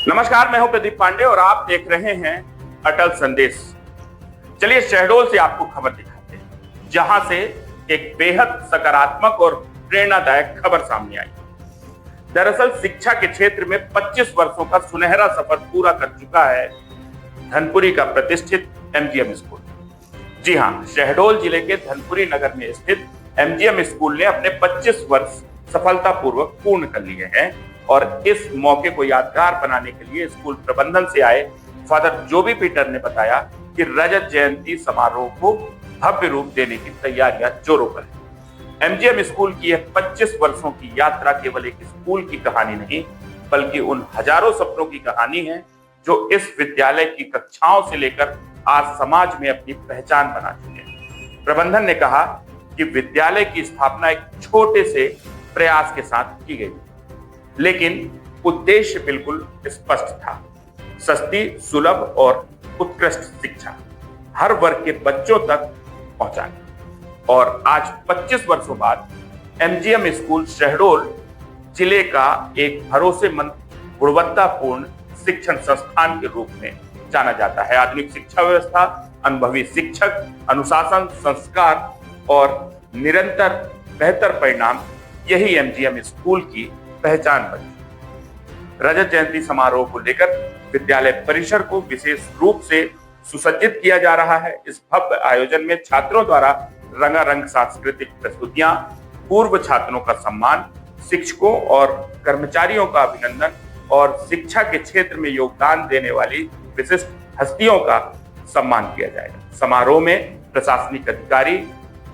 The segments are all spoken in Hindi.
नमस्कार, मैं हूं प्रदीप पांडे और आप देख रहे हैं अटल संदेश। चलिए शहडोल से आपको खबर दिखाते हैं, जहां से एक बेहद सकारात्मक और प्रेरणादायक खबर सामने आई। दरअसल शिक्षा के क्षेत्र में 25 वर्षों का सुनहरा सफर पूरा कर चुका है धनपुरी का प्रतिष्ठित एमजीएम स्कूल। जी हां, शहडोल जिले के धनपुरी नगर में स्थित एमजीएम स्कूल ने अपने 25 वर्ष सफलतापूर्वक पूर्ण कर लिए हैं और इस मौके को यादगार बनाने के लिए स्कूल प्रबंधन से आए फादर जोबी पीटर ने बताया कि रजत जयंती समारोह को भव्य रूप देने की तैयारियां जोरों पर है। एमजीएम स्कूल की यह 25 वर्षों की यात्रा केवल एक स्कूल की कहानी नहीं, बल्कि उन हजारों सपनों की कहानी है जो इस विद्यालय की कक्षाओं से लेकर आज समाज में अपनी पहचान बना चुके हैं। प्रबंधन ने कहा कि विद्यालय की स्थापना एक छोटे से प्रयास के साथ की गई, लेकिन उद्देश्य बिल्कुल स्पष्ट था। सस्ती, सुलभ और उत्कृष्ट शिक्षा हर वर्ग के बच्चों तक पहुंचाने। और आज 25 वर्षों बाद एमजीएम स्कूल शहडोल जिले का एक भरोसेमंद, गुणवत्तापूर्ण शिक्षण संस्थान के रूप में जाना जाता है। आधुनिक शिक्षा व्यवस्था, अनुभवी शिक्षक, अनुशासन, संस्कार और निरंतर बेहतर परिणाम, यही एमजीएम स्कूल की पहचान बनी। रजत जयंती समारोह को लेकर विद्यालय परिसर को विशेष रूप से सुसज्जित किया जा रहा है। इस भव्य आयोजन में छात्रों द्वारा रंगारंग सांस्कृतिक प्रस्तुतियां, पूर्व छात्रों का सम्मान, शिक्षकों और कर्मचारियों का अभिनंदन और शिक्षा के क्षेत्र में योगदान देने वाली विशिष्ट हस्तियों का सम्मान किया जाएगा। समारोह में प्रशासनिक अधिकारी,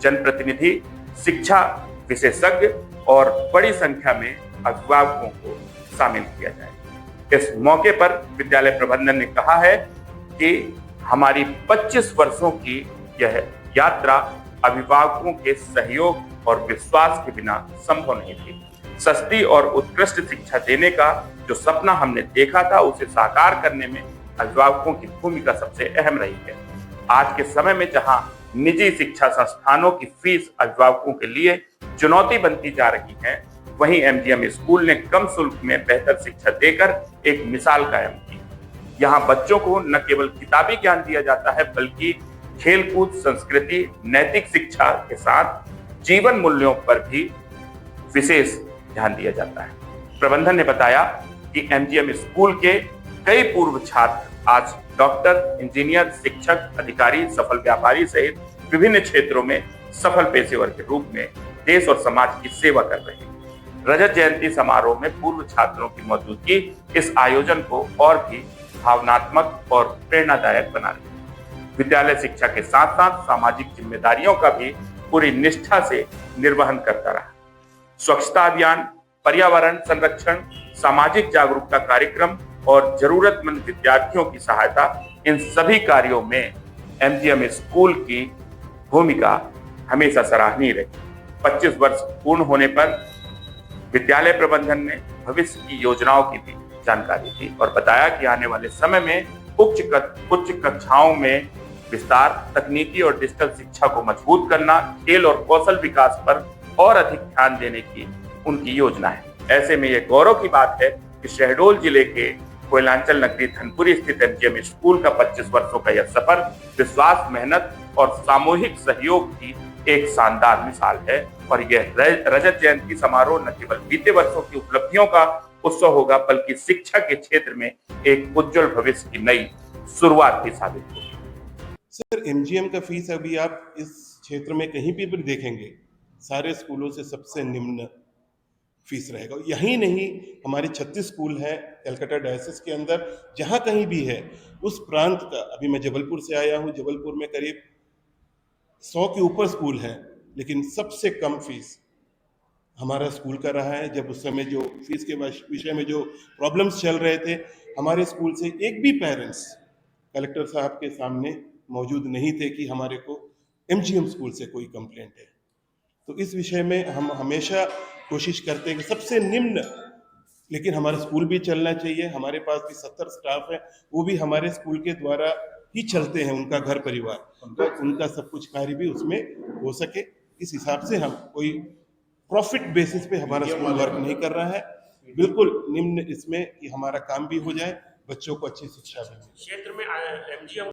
जनप्रतिनिधि, शिक्षा विशेषज्ञ और बड़ी संख्या में अभिभावकों को शामिल किया जाएगा। इस मौके पर विद्यालय प्रबंधन ने कहा है कि हमारी 25 वर्षों की यह यात्रा अभिभावकों के सहयोग और विश्वास के बिना संभव नहीं थी। सस्ती और उत्कृष्ट शिक्षा देने का जो सपना हमने देखा था, उसे साकार करने में अभिभावकों की भूमिका सबसे अहम रही है। आज के समय में जहां निजी शिक्षा संस्थानों की फीस अभिभावकों के लिए चुनौती बनती जा रही है, वहीं एमजीएम स्कूल ने कम शुल्क में बेहतर शिक्षा देकर एक मिसाल कायम की। यहाँ बच्चों को न केवल किताबी ज्ञान दिया जाता है, बल्कि खेलकूद, संस्कृति, नैतिक शिक्षा के साथ जीवन मूल्यों पर भी विशेष ध्यान दिया जाता है। प्रबंधन ने बताया कि एमजीएम स्कूल के कई पूर्व छात्र आज डॉक्टर, इंजीनियर, शिक्षक, अधिकारी, सफल व्यापारी सहित विभिन्न क्षेत्रों में सफल पेशेवर के रूप में देश और समाज की सेवा कर रहे हैं। रजत जयंती समारोह में पूर्व छात्रों की मौजूदगी इस आयोजन को और भी भावनात्मक और प्रेरणादायक बना रही है। विद्यालय शिक्षा के साथ साथ सामाजिक जिम्मेदारियों का भी पूरी निष्ठा से निर्वहन करता रहा। स्वच्छता अभियान, पर्यावरण संरक्षण, सामाजिक जागरूकता कार्यक्रम और जरूरतमंद विद्यार्थियों की सहायता, इन सभी कार्यों में एमजीएम स्कूल की भूमिका हमेशा सराहनीय रही। 25 वर्ष पूर्ण होने पर विद्यालय प्रबंधन ने भविष्य की योजनाओं की भी जानकारी दी और बताया कि आने वाले समय में उच्च कक्षाओं में विस्तार, तकनीकी और डिजिटल शिक्षा को मजबूत करना, खेल और कौशल विकास पर और अधिक ध्यान देने की उनकी योजना है। ऐसे में यह गौरव की बात है कि शहडोल जिले के कोयलांचल नगरी धनपुरी स्थित एमजीएम स्कूल का 25 वर्षों का यह सफर विश्वास, मेहनत और सामूहिक सहयोग की एक शानदार मिसाल है। और यह रजत जयंती समारोह न केवल बीते वर्षों की उपलब्धियों का उत्सव होगा, बल्कि शिक्षा के क्षेत्र में एक उज्जवल भविष्य की नई शुरुआत भी साबित होगी। सर, एमजीएम का फीस अभी आप इस क्षेत्र में कहीं भी देखेंगे, सारे स्कूलों से सबसे निम्न फीस रहेगा। यही नहीं, हमारे 36 स्कूल हैं कलकत्ता डायसिस के अंदर, जहाँ कहीं भी है उस प्रांत का। अभी मैं जबलपुर से आया हूँ, जबलपुर में करीब 100 के ऊपर स्कूल हैं, लेकिन सबसे कम फीस हमारा स्कूल का रहा है। जब उस समय जो फीस के विषय में जो प्रॉब्लम्स चल रहे थे, हमारे स्कूल से एक भी पेरेंट्स कलेक्टर साहब के सामने मौजूद नहीं थे कि हमारे को एमजीएम स्कूल से कोई कंप्लेंट है। तो इस विषय में हम हमेशा कोशिश करते हैं कि सबसे निम्न, लेकिन हमारा स्कूल भी चलना चाहिए। हमारे पास भी 70 स्टाफ है, वो भी हमारे स्कूल के द्वारा ही चलते हैं, उनका घर परिवार, तो उनका सब कुछ कार्य भी उसमें हो सके। इस हिसाब से हम कोई प्रॉफिट बेसिस पे हमारा स्कूल वर्क नहीं कर रहा है, बिल्कुल निम्न इसमें कि हमारा काम भी हो जाए, बच्चों को अच्छी शिक्षा भी मिले। क्षेत्र में एमजीएम